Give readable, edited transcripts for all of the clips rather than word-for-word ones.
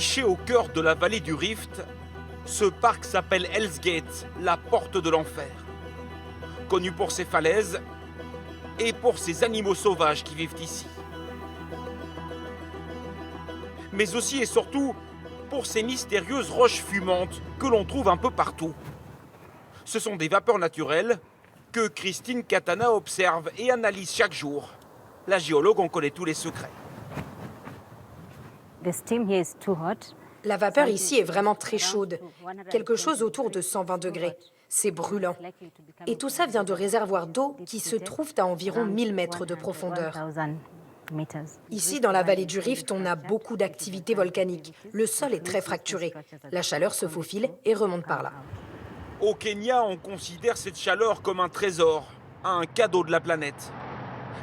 Niché au cœur de la vallée du Rift, ce parc s'appelle Hell's Gate, la porte de l'enfer. Connu pour ses falaises et pour ses animaux sauvages qui vivent ici. Mais aussi et surtout pour ces mystérieuses roches fumantes que l'on trouve un peu partout. Ce sont des vapeurs naturelles que Christine Katana observe et analyse chaque jour. La géologue en connaît tous les secrets. La vapeur ici est vraiment très chaude, quelque chose autour de 120 degrés. C'est brûlant. Et tout ça vient de réservoirs d'eau qui se trouvent à environ 1000 mètres de profondeur. Ici, dans la vallée du Rift, on a beaucoup d'activités volcaniques. Le sol est très fracturé. La chaleur se faufile et remonte par là. Au Kenya, on considère cette chaleur comme un trésor, un cadeau de la planète.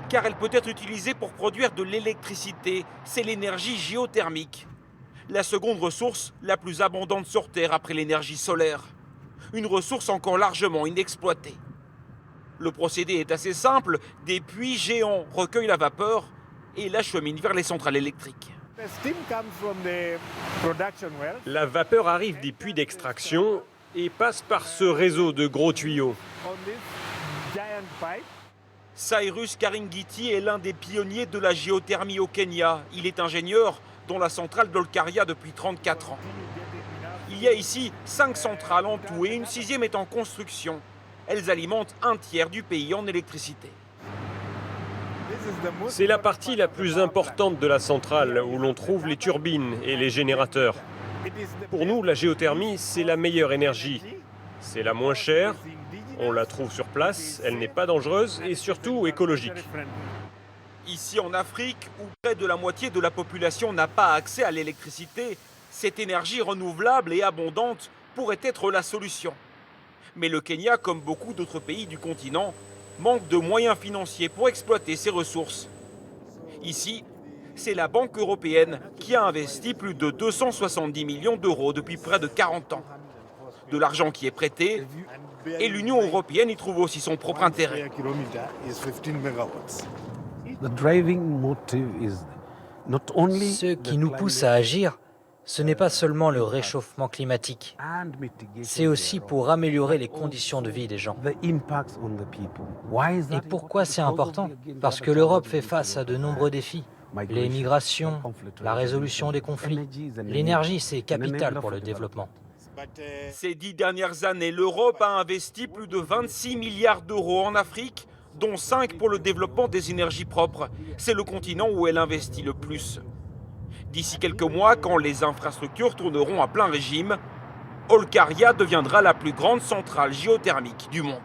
Car elle peut être utilisée pour produire de l'électricité, c'est l'énergie géothermique. La seconde ressource la plus abondante sur Terre après l'énergie solaire. Une ressource encore largement inexploitée. Le procédé est assez simple, des puits géants recueillent la vapeur et l'acheminent vers les centrales électriques. La vapeur arrive des puits d'extraction et passe par ce réseau de gros tuyaux. Cyrus Karingiti est l'un des pionniers de la géothermie au Kenya. Il est ingénieur dans la centrale d'Olkaria depuis 34 ans. Il y a ici 5 centrales en tout et une 6e est en construction. Elles alimentent un tiers du pays en électricité. C'est la partie la plus importante de la centrale où l'on trouve les turbines et les générateurs. Pour nous, la géothermie, c'est la meilleure énergie. C'est la moins chère, on la trouve sur place, elle n'est pas dangereuse et surtout écologique. Ici en Afrique, où près de la moitié de la population n'a pas accès à l'électricité, cette énergie renouvelable et abondante pourrait être la solution. Mais le Kenya, comme beaucoup d'autres pays du continent, manque de moyens financiers pour exploiter ses ressources. Ici, c'est la Banque européenne qui a investi plus de 270 millions d'euros depuis près de 40 ans. De l'argent qui est prêté, et l'Union européenne y trouve aussi son propre intérêt. Ce qui nous pousse à agir, ce n'est pas seulement le réchauffement climatique, c'est aussi pour améliorer les conditions de vie des gens. Et pourquoi c'est important? Parce que l'Europe fait face à de nombreux défis. Les migrations, la résolution des conflits. L'énergie, c'est capital pour le développement. Ces 10 dernières années, l'Europe a investi plus de 26 milliards d'euros en Afrique, dont 5 pour le développement des énergies propres. C'est le continent où elle investit le plus. D'ici quelques mois, quand les infrastructures tourneront à plein régime, Olkaria deviendra la plus grande centrale géothermique du monde.